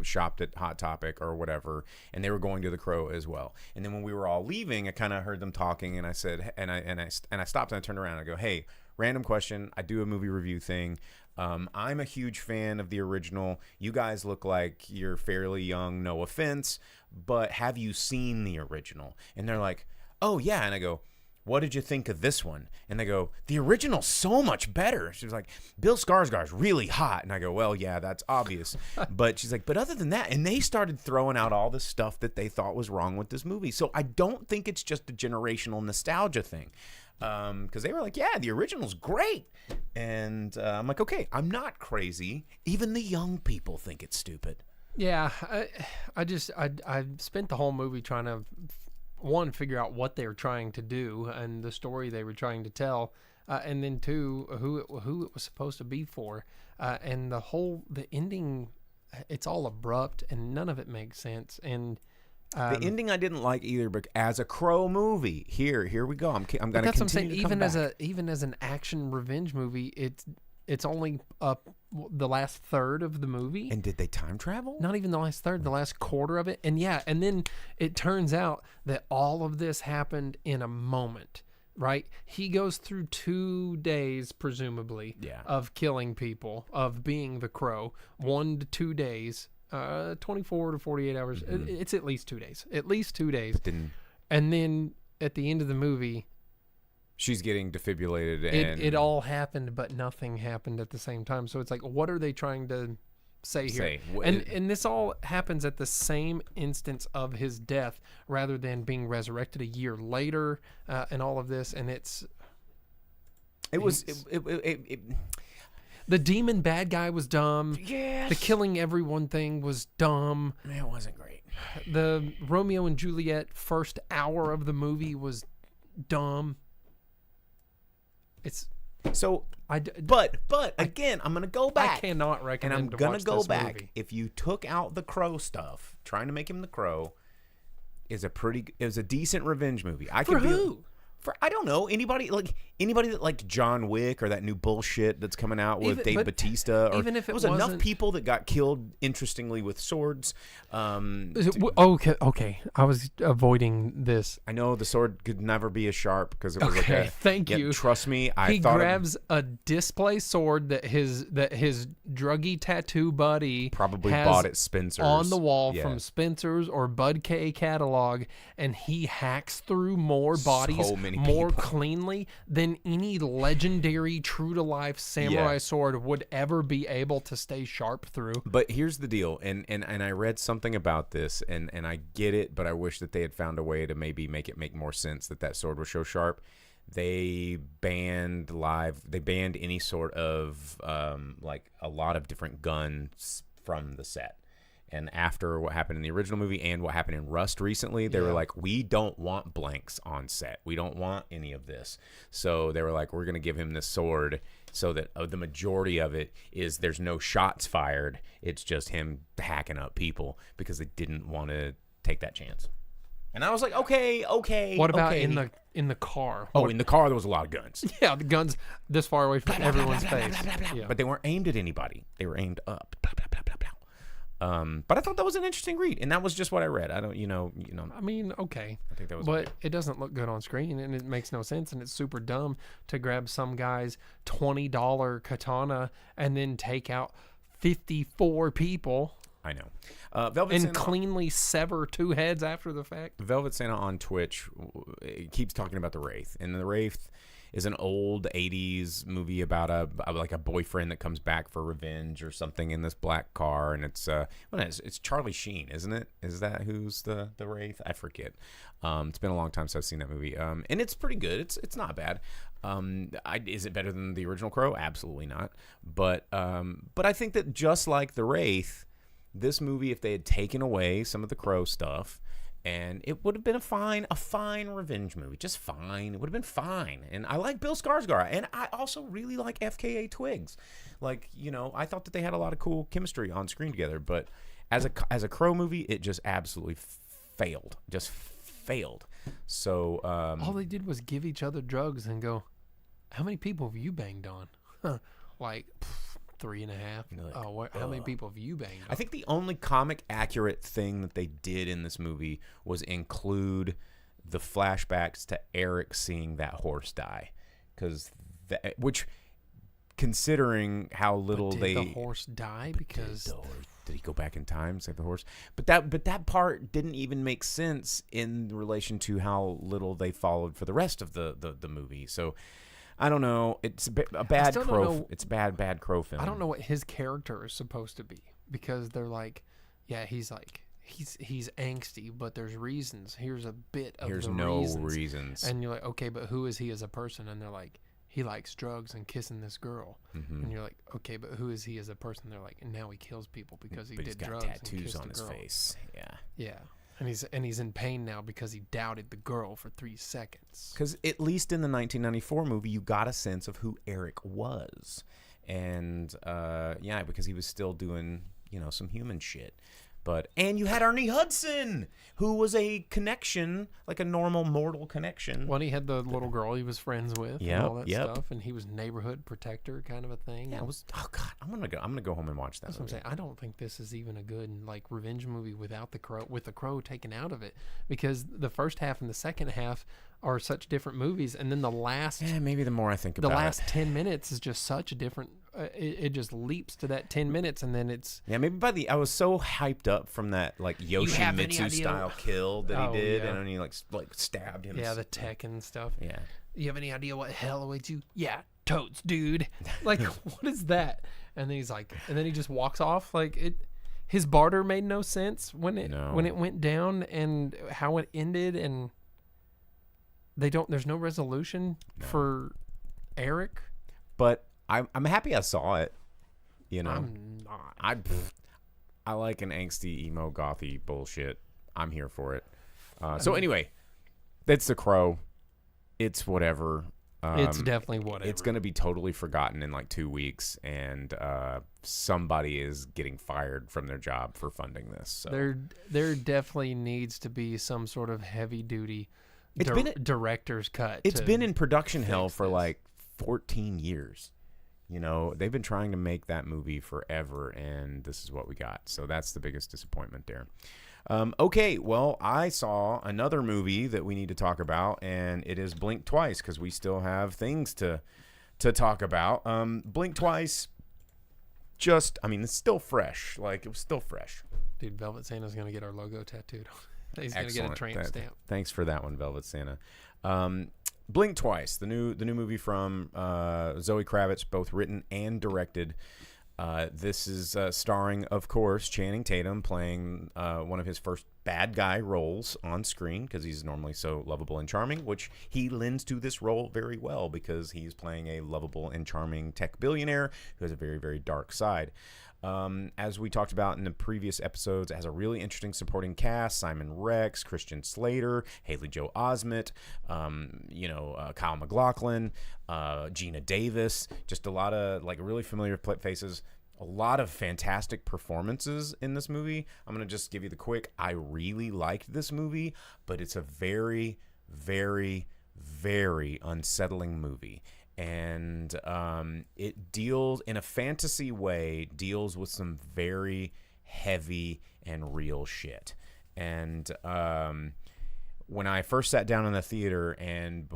shopped at Hot Topic or whatever, and they were going to the Crow as well. And then when we were all leaving, I kind of heard them talking, and I said, and I stopped and I turned around and I go, hey, random question. I do a movie review thing. I'm a huge fan of the original. You guys look like you're fairly young, no offense, but have you seen the original? And they're like, oh, yeah. And I go, what did you think of this one? And they go, the original's so much better. She was like, Bill Skarsgård's really hot. And I go, well, yeah, that's obvious. But she's like, but other than that, and they started throwing out all the stuff that they thought was wrong with this movie. So I don't think it's just a generational nostalgia thing. Because they were like, yeah, the original's great. And I'm like, okay, I'm not crazy. Even the young people think it's stupid. Yeah, I spent the whole movie trying to, one, figure out what they were trying to do and the story they were trying to tell, and then 2, who it was supposed to be for. And the ending, it's all abrupt and none of it makes sense. And the ending I didn't like either, but as a Crow movie, here we go. I'm going to continue. That's what I'm saying. Even as an action revenge movie, it's only the last third of the movie. And did they time travel? Not even the last third, the last quarter of it. And and then it turns out that all of this happened in a moment. Right? He goes through 2 days, presumably, of killing people, of being the Crow. 1 to 2 days. 24 to 48 hours. Mm-hmm. It's at least 2 days. At least 2 days. And then at the end of the movie, she's getting defibrillated. And it all happened, but nothing happened at the same time. So it's like, what are they trying to say here? And this all happens at the same instance of his death, rather than being resurrected a year later, and all of this. And the demon bad guy was dumb. Yes. The killing everyone thing was dumb. It wasn't great. The Romeo and Juliet first hour of the movie was dumb. But again, I'm gonna go back. I cannot recommend. And I'm gonna go back. Movie. If you took out the Crow stuff, trying to make him the Crow, is a decent revenge movie. For who? I don't know, anybody that liked John Wick or that new bullshit that's coming out with Dave Bautista. Or, even if it was enough people that got killed, interestingly, with swords. Okay. I was avoiding this. I know the sword could never be as sharp because it was thank you. Trust me, he grabs a display sword that his druggy tattoo buddy probably has bought at Spencer's on the wall from Spencer's or Bud K catalog, and he hacks through more bodies. More cleanly than any legendary true to life samurai sword would ever be able to stay sharp through. But here's the deal, and I read something about this, and I get it, but I wish that they had found a way to maybe make more sense that sword was so sharp. They banned any sort of like a lot of different guns from the set. And after what happened in the original movie and what happened in Rust recently, they were like, we don't want blanks on set. We don't want any of this. So they were like, we're going to give him this sword so that the majority of it is there's no shots fired. It's just him hacking up people because they didn't want to take that chance. And I was like, okay. What about in the car? Oh, in the car, there was a lot of guns. Yeah, the guns this far away from everyone's face. Yeah. But they weren't aimed at anybody. They were aimed up. But I thought that was an interesting read, and that was just what I read. I don't, I mean, okay. I think that was. But it doesn't look good on screen, and it makes no sense, and it's super dumb to grab some guy's $20 katana and then take out 54 people. I know. Velvet And Santa cleanly sever 2 heads after the fact. Velvet Santa on Twitch keeps talking about The Wraith, and The Wraith is an old 80s movie about a boyfriend that comes back for revenge or something in this black car, and it's Charlie Sheen, isn't it? Is that who's the Wraith? I forget. It's been a long time since I've seen that movie, and it's pretty good. It's not bad. Is it better than the original Crow? Absolutely not. But I think that just like The Wraith, this movie, if they had taken away some of the Crow stuff, and it would have been a fine revenge movie. Just fine. It would have been fine. And I like Bill Skarsgård. And I also really like FKA Twigs. Like, I thought that they had a lot of cool chemistry on screen together. But as a Crow movie, it just absolutely failed. Just failed. So all they did was give each other drugs and go, how many people have you banged on? Huh. Like 3.5. Like, how many people have you banged on? I think the only comic accurate thing that they did in this movie was include the flashbacks to Eric seeing that horse die, which, considering how little did the horse die? Because did he go back in time, save the horse? But that part didn't even make sense in relation to how little they followed for the rest of the movie. So I don't know. It's a bad Crow. It's bad Crow film. I don't know what his character is supposed to be, because they're like, yeah, he's angsty, but there's reasons. Here's a bit of Here's the no reasons. reasons. And you're like, okay, but who is he as a person? And they're like, he likes drugs and kissing this girl. Mm-hmm. And you're like, okay, but who is he as a person? They're like, and now he kills people because he But did he's got drugs and tattoos kissed on a his girl. face. Yeah. Yeah. And he's in pain now because he doubted the girl for 3 seconds. Because at least in the 1994 movie, you got a sense of who Eric was. And, because he was still doing, some human shit. And you had Ernie Hudson, who was a connection, like a normal mortal connection. Well, he had the little girl he was friends with and all that stuff, and he was neighborhood protector kind of a thing. Yeah, it was. Oh God, I'm gonna go home and watch that. That's what I'm saying. I don't think this is even a good revenge movie without the Crow, with the Crow taken out of it, because the first half and the second half are such different movies, and then the last. Yeah, maybe the more I think about it, the last 10 minutes is just such a different. It just leaps to that 10 minutes, and then it's. Yeah, maybe I was so hyped up from that Yoshimitsu style kill that he did, and then he like stabbed him. Yeah, the tech and stuff. Yeah. You have any idea what hell awaits you? Yeah, totes, dude. What is that? And then he's like, and then he just walks off. His barter made no sense when it went down and how it ended, and there's no resolution for Eric. But I'm happy I saw it. I'm not. I like an angsty emo gothy bullshit. I'm here for it. So anyway, that's The Crow. It's whatever. It's definitely whatever. It's going to be totally forgotten in 2 weeks, and somebody is getting fired from their job for funding this. So. There definitely needs to be some sort of heavy duty director's cut. It's been in production hell for 14 years. They've been trying to make that movie forever, and this is what we got. So that's the biggest disappointment there. Okay, well, I saw another movie that we need to talk about, and it is Blink Twice, because we still have things to talk about. Blink Twice, it's still fresh. It was still fresh. Dude, Velvet Santa's going to get our logo tattooed. He's going to get a tramp stamp. Thanks for that one, Velvet Santa. Blink Twice, the new movie from Zoe Kravitz, both written and directed. This is starring, of course, Channing Tatum playing one of his first bad guy roles on screen, because he's normally so lovable and charming, which he lends to this role very well, because he's playing a lovable and charming tech billionaire who has a very, very dark side. As we talked about in the previous episodes, it has a really interesting supporting cast: Simon Rex, Christian Slater, Haley Joel Osment, Kyle MacLachlan, Gina Davis, just a lot of really familiar faces. A lot of fantastic performances in this movie. I'm going to just give you the quick. I really liked this movie, but it's a very, very, very unsettling movie. And it deals, in a fantasy way, deals with some very heavy and real shit. And when I first sat down in the theater, and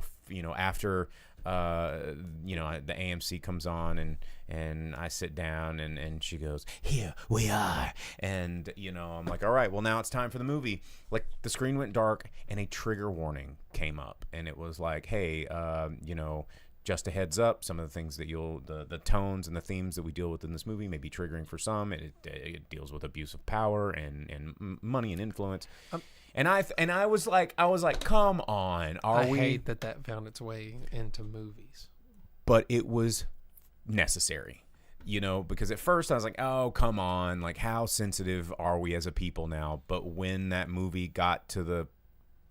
after the AMC comes on, and I sit down, and she goes, "Here we are," and I'm like, all right, well, now it's time for the movie. Like, the screen went dark and a trigger warning came up, and it was like, hey, just a heads up, some of the things that the tones and the themes that we deal with in this movie may be triggering for some. It deals with abuse of power and money and influence. And I was like, come on, I hate that found its way into movies. But it was necessary, because at first I was like, oh, come on, like, how sensitive are we as a people now? But when that movie got to the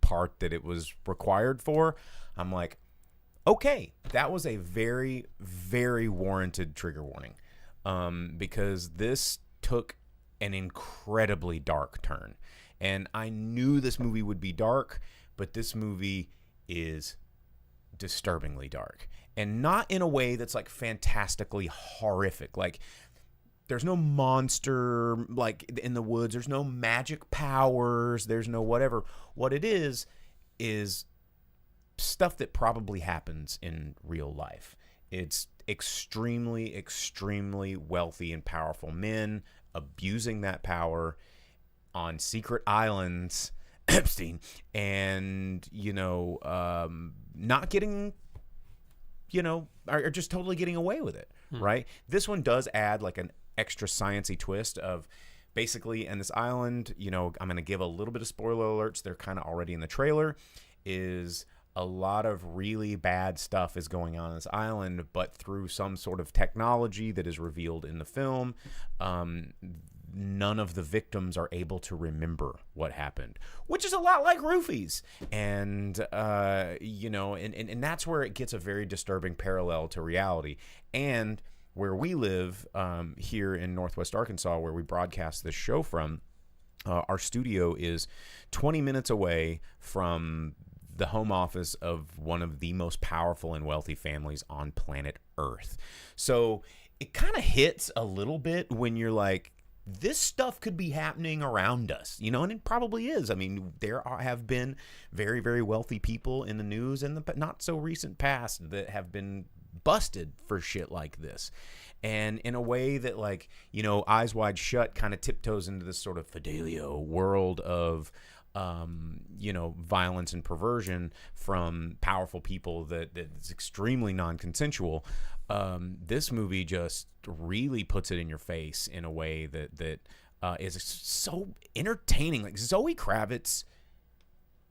part that it was required for, I'm like, okay, that was a very, very warranted trigger warning, because this took an incredibly dark turn. And I knew this movie would be dark, but this movie is disturbingly dark. And not in a way that's like fantastically horrific. Like, there's no monster like in the woods. There's no magic powers. There's no whatever. What it is stuff that probably happens in real life. It's extremely, extremely wealthy and powerful men abusing that power on secret islands, Epstein, and not getting, are just totally getting away with it, right? This one does add like an extra sciencey twist of basically, and this island, I'm going to give a little bit of spoiler alerts. They're kind of already in the trailer. Is a lot of really bad stuff is going on this island, but through some sort of technology that is revealed in the film, none of the victims are able to remember what happened, which is a lot like roofies. And, and that's where it gets a very disturbing parallel to reality. And where we live here in Northwest Arkansas, where we broadcast this show from, our studio is 20 minutes away from the home office of one of the most powerful and wealthy families on planet Earth. So it kind of hits a little bit when you're like, this stuff could be happening around us, and it probably is. I mean, have been very, very wealthy people in the news in the not so recent past that have been busted for shit like this. And in a way that, like, Eyes Wide Shut kind of tiptoes into this sort of Fidelio world of violence and perversion from powerful people that's extremely non-consensual. This movie just really puts it in your face in a way that is so entertaining. Like, Zoe Kravitz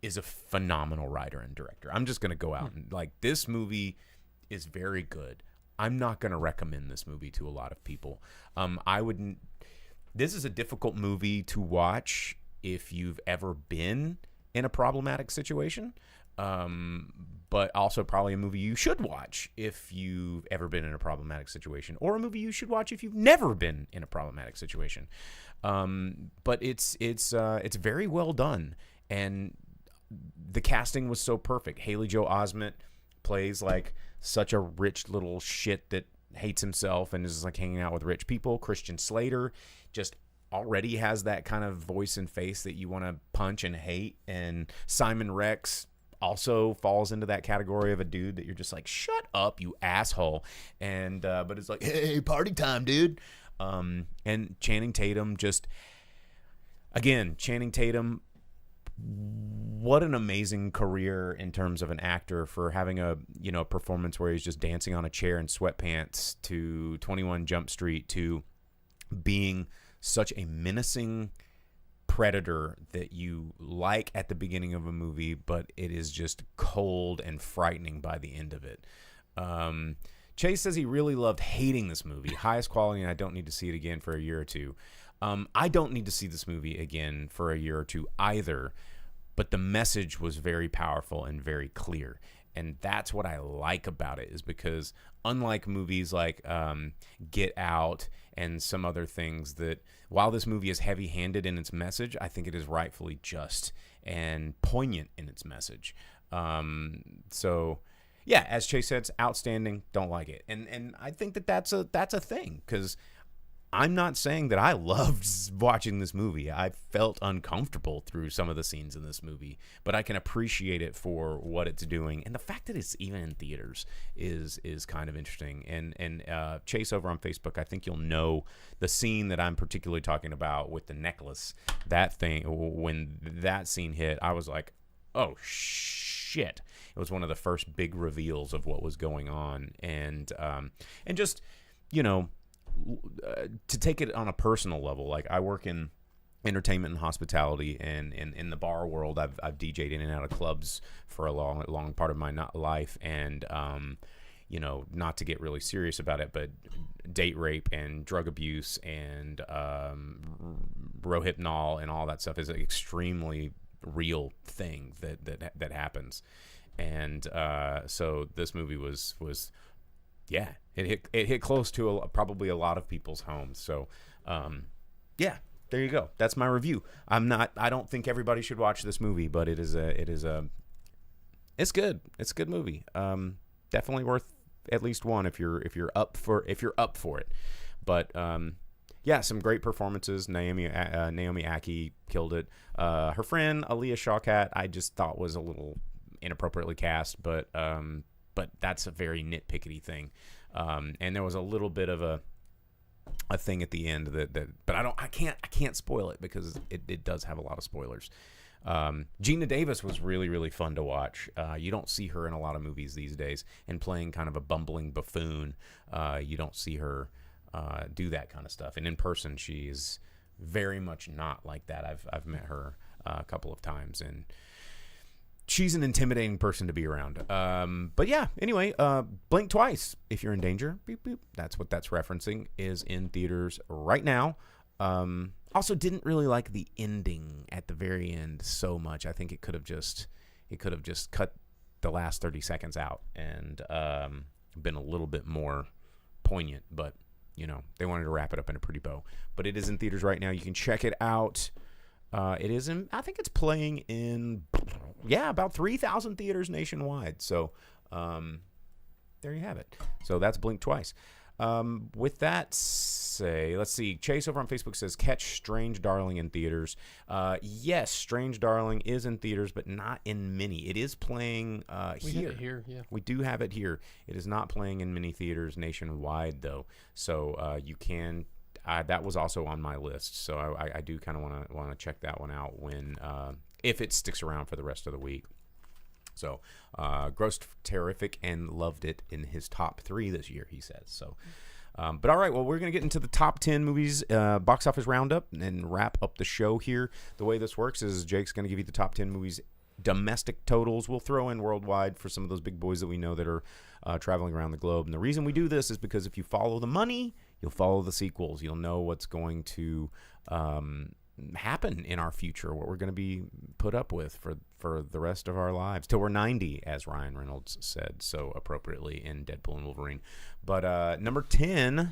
is a phenomenal writer and director. I'm just going to go out and, like, this movie is very good. I'm not going to recommend this movie to a lot of people. This is a difficult movie to watch if you've ever been in a problematic situation, but also probably a movie you should watch if you've ever been in a problematic situation, or a movie you should watch if you've never been in a problematic situation. But it's very well done, and the casting was so perfect. Haley Joel Osment plays like such a rich little shit that hates himself and is like hanging out with rich people. Christian Slater just already has that kind of voice and face that you want to punch and hate, and Simon Rex also falls into that category of a dude that you're just like, shut up, you asshole. And but it's like, hey, party time, dude. And Channing Tatum, what an amazing career in terms of an actor, for having a performance where he's just dancing on a chair in sweatpants, to 21 Jump Street, to being such a menacing predator that you like at the beginning of a movie, but it is just cold and frightening by the end of it. Chase says he really loved hating this movie. Highest quality, and I don't need to see it again for a year or two. I don't need to see this movie again for a year or two either, but the message was very powerful and very clear. And that's what I like about it, is because unlike movies like Get Out and some other things, that while this movie is heavy-handed in its message, I think it is rightfully just and poignant in its message. So, yeah, as Chase said, it's outstanding. Don't like it, and I think that's a thing, because I'm not saying that I loved watching this movie. I felt uncomfortable through some of the scenes in this movie, but I can appreciate it for what it's doing. And the fact that it's even in theaters is kind of interesting. And Chase over on Facebook, I think you'll know the scene that I'm particularly talking about with the necklace. That thing, when that scene hit, I was like, oh, shit. It was one of the first big reveals of what was going on. And just, you know, to take it on a personal level, like I work in entertainment and hospitality, and in the bar world, I've DJ'd in and out of clubs for a long part of my life, and you know, not to get really serious about it, but date rape and drug abuse and rohypnol and all that stuff is an extremely real thing that happens, and so this movie was. Yeah, it hit close to probably a lot of people's homes. So, yeah, there you go. That's my review. I don't think everybody should watch this movie, but it's good. It's a good movie. Definitely worth at least one if you're up for it. But yeah, some great performances. Naomi Ackie killed it. Her friend Aaliyah Shawkat, I just thought was a little inappropriately cast, but that's a very nitpickety thing. And there was a little bit of a thing at the end that but I can't spoil it because it does have a lot of spoilers. Gina Davis was really, really fun to watch. You don't see her in a lot of movies these days, and playing kind of a bumbling buffoon. You don't see her do that kind of stuff. And in person, she's very much not like that. I've met her a couple of times, and she's an intimidating person to be around. But yeah, anyway, Blink Twice, If You're in Danger, beep, beep, that's what that's referencing, is in theaters right now. Also didn't really like the ending at the very end so much. I think it could have just cut the last 30 seconds out and been a little bit more poignant, but you know, they wanted to wrap it up in a pretty bow. But it is in theaters right now. You can check it out. It is in, I think it's playing in, about 3,000 theaters nationwide. So, there you have it. So that's Blink Twice. With that, let's see. Chase over on Facebook says, catch Strange Darling in theaters. Yes, Strange Darling is in theaters, but not in many. It is playing We here. have it here, yeah. We do have it here. It is not playing in many theaters nationwide, though. So you can. That was also on my list, so I do kind of want to check that one out when if it sticks around for the rest of the week. So, grossed terrific and loved it in his top 3 this year, he says. So, but all right, well, we're going to get into the top 10 movies box office roundup and wrap up the show here. The way this works is Jake's going to give you the top 10 movies domestic totals. We'll throw in worldwide for some of those big boys that we know that are traveling around the globe. And the reason we do this is because if you follow the money, you'll follow the sequels. You'll know what's going to happen in our future, what we're going to be put up with for the rest of our lives till we're 90, as Ryan Reynolds said so appropriately in Deadpool and Wolverine. But number 10,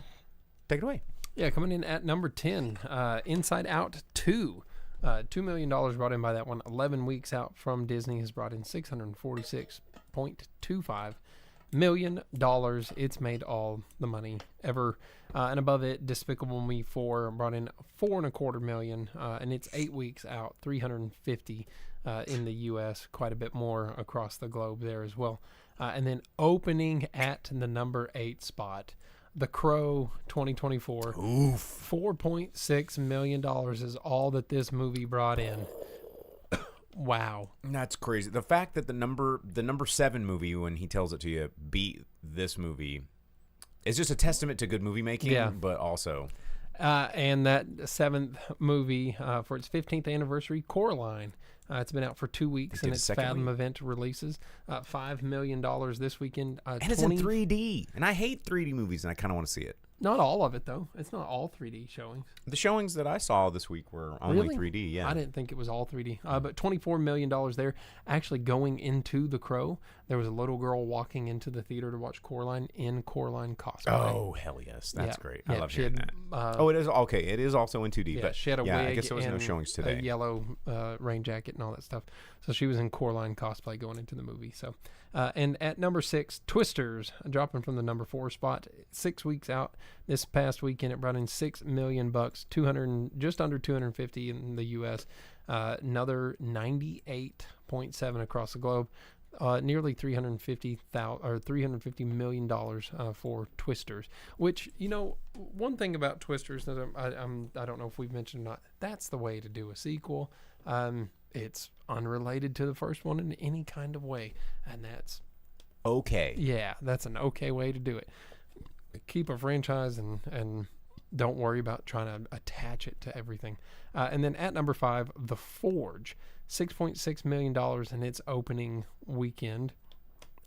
take it away. Yeah, coming in at number 10, Inside Out 2. $2 million brought in by that one. 11 weeks out from Disney has brought in $646.25 million. It's made all the money ever. And above it, Despicable Me 4 brought in $4.25 million, and it's 8 weeks out, 350 in the U.S., quite a bit more across the globe there as well. And then opening at the number 8 spot, The Crow 2024. Oof. $4.6 million is all that this movie brought in. Wow. That's crazy. The fact that the number 7 movie, when he tells it to you, beat this movie is just a testament to good movie making, but also. And that 7th movie for its 15th anniversary, Coraline. It's been out for 2 weeks, and its Fathom event releases. $5 million this weekend. And it's in 3D. And I hate 3D movies, and I kind of want to see it. Not all of it, though. It's not all 3D showings. The showings that I saw this week were only 3D, yeah. I didn't think it was all 3D. But $24 million there. Actually, going into The Crow, there was a little girl walking into the theater to watch Coraline in Coraline cosplay. Oh, hell yes. That's great. I love hearing that. Oh, it is? Okay, it is also in 2D. Yeah, but she had a wig I guess there was no showings today. A yellow rain jacket and all that stuff. So she was in Coraline cosplay going into the movie. So, and at number 6, Twisters, dropping from the number 4 spot, 6 weeks out. This past weekend, it brought in $6 million, just under 250 in the U.S., another 98.7 across the globe. Nearly $350 million for Twisters. Which, one thing about Twisters that I don't know if we've mentioned or not. That's the way to do a sequel. It's unrelated to the first one in any kind of way, and that's okay. Yeah, that's an okay way to do it. Keep a franchise and don't worry about trying to attach it to everything. And then at number 5, The Forge. $6.6 million in its opening weekend.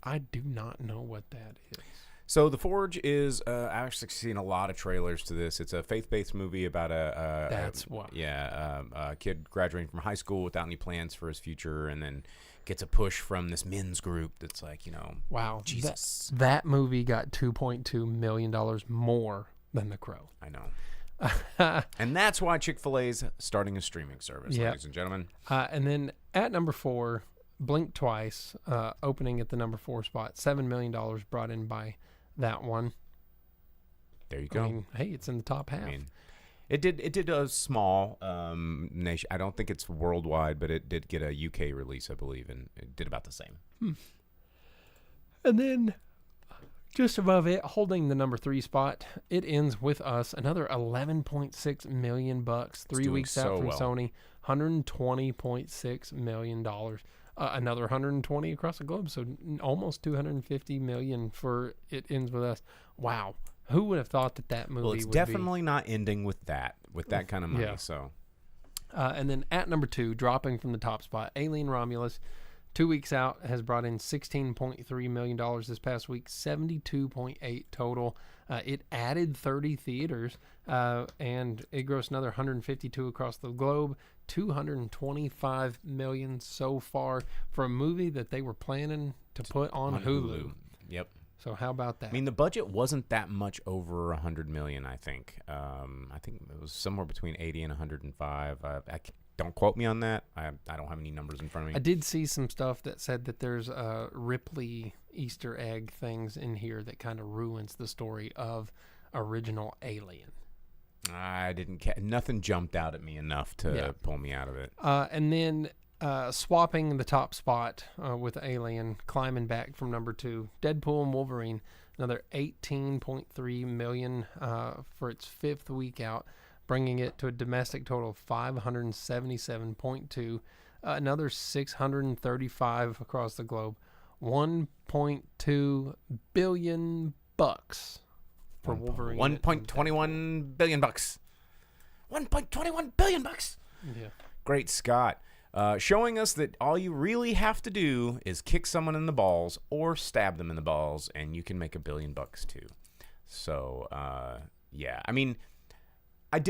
I do not know what that is. So The Forge is, I've actually seen a lot of trailers to this. It's a faith-based movie about a kid graduating from high school without any plans for his future, and then gets a push from this men's group that's like, wow, Jesus. That movie got $2.2 million more than The Crow. I know. And that's why Chick-fil-A's starting a streaming service, ladies and gentlemen. And then at number 4, Blink Twice, opening at the number 4 spot. $7 million brought in by that one. There you go. I mean, hey, it's in the top half. It did a small nation. I don't think it's worldwide, but it did get a UK release, I believe, and it did about the same. And then just above it, holding the number 3 spot, It Ends With Us, another $11.6 million, 3 weeks out from Sony, $120.6 million, another 120 across the globe, so almost $250 million for It Ends With Us. Wow, who would have thought that movie? Well, it's definitely not ending with that kind of money. Yeah. So, and then at number 2, dropping from the top spot, Alien Romulus. 2 weeks out, has brought in $16.3 million this past week, 72.8 total. It added 30 theaters, and it grossed another 152 across the globe, $225 million so far for a movie that they were planning to put on Hulu. Yep. So how about that? I mean, the budget wasn't that much over $100 million, I think. I think it was somewhere between 80 and 105. Don't quote me on that. I don't have any numbers in front of me. I did see some stuff that said that there's Ripley Easter egg things in here that kind of ruins the story of original Alien. I didn't. Nothing jumped out at me enough to pull me out of it. And then swapping the top spot with Alien, climbing back from number 2, Deadpool and Wolverine, another $18.3 million for its 5th week out, bringing it to a domestic total of $577.2, another $635 across the globe, $1.2 billion for Wolverine. $1.21 billion. $1.21 billion. Yeah. Great Scott. Showing us that all you really have to do is kick someone in the balls or stab them in the balls, and you can make $1 billion too. So, yeah. I mean, I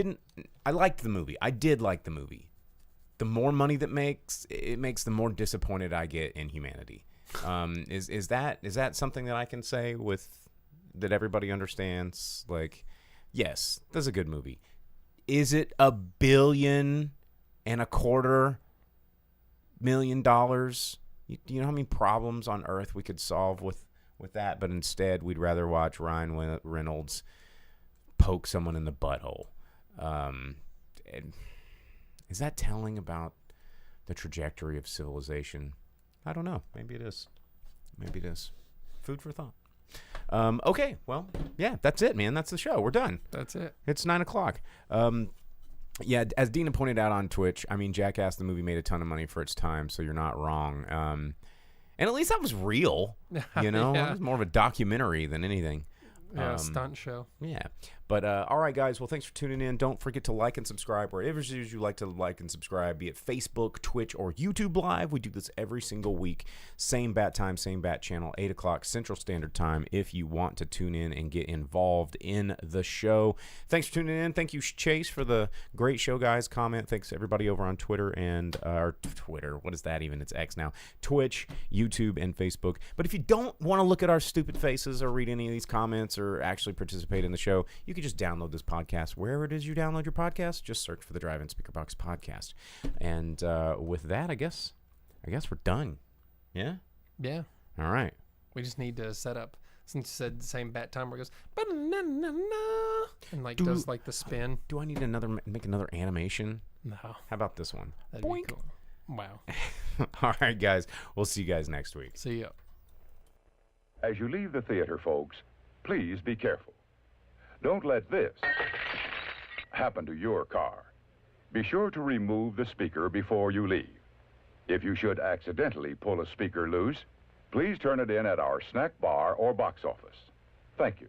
liked the movie. I did like the movie. The more money it makes, the more disappointed I get in humanity. Is that something that I can say that everybody understands? Like, yes, that's a good movie. Is it $1.25 billion? $1 million? You know how many problems on Earth we could solve with that? But instead, we'd rather watch Ryan Reynolds poke someone in the butthole. Is that telling about the trajectory of civilization? I don't know. Maybe it is. Food for thought. Okay, well, yeah, that's it, man. That's the show. We're done. That's it. It's 9:00. Yeah, as Dina pointed out on Twitch, I mean, Jackass the movie made a ton of money for its time, so you're not wrong. And at least that was real, you know? Yeah. It was more of a documentary than anything. Yeah, stunt show. Yeah. But, all right, guys. Well, thanks for tuning in. Don't forget to like and subscribe wherever it is you like to like and subscribe, be it Facebook, Twitch, or YouTube Live. We do this every single week. Same bat time, same bat channel, 8 o'clock Central Standard Time if you want to tune in and get involved in the show. Thanks for tuning in. Thank you, Chase, for the great show, guys. Comment. Thanks to everybody over on Twitter and Twitter. What is that even? It's X now. Twitch, YouTube, and Facebook. But if you don't want to look at our stupid faces or read any of these comments or actually participate in the show, you can just download this podcast wherever it is you download your podcast. Just search for the Drive-In Speaker Box Podcast. And with that, I guess we're done. Yeah? Yeah. All right. We just need to set up since you said the same bat time where it goes "Ba-na-na-na-na," and like does like the spin. Do I need make another animation? No, How about this one? that'd be cool. Wow. All right, guys. We'll see you guys next week. See ya. As you leave the theater, folks, please be careful. Don't let this happen to your car. Be sure to remove the speaker before you leave. If you should accidentally pull a speaker loose, please turn it in at our snack bar or box office. Thank you.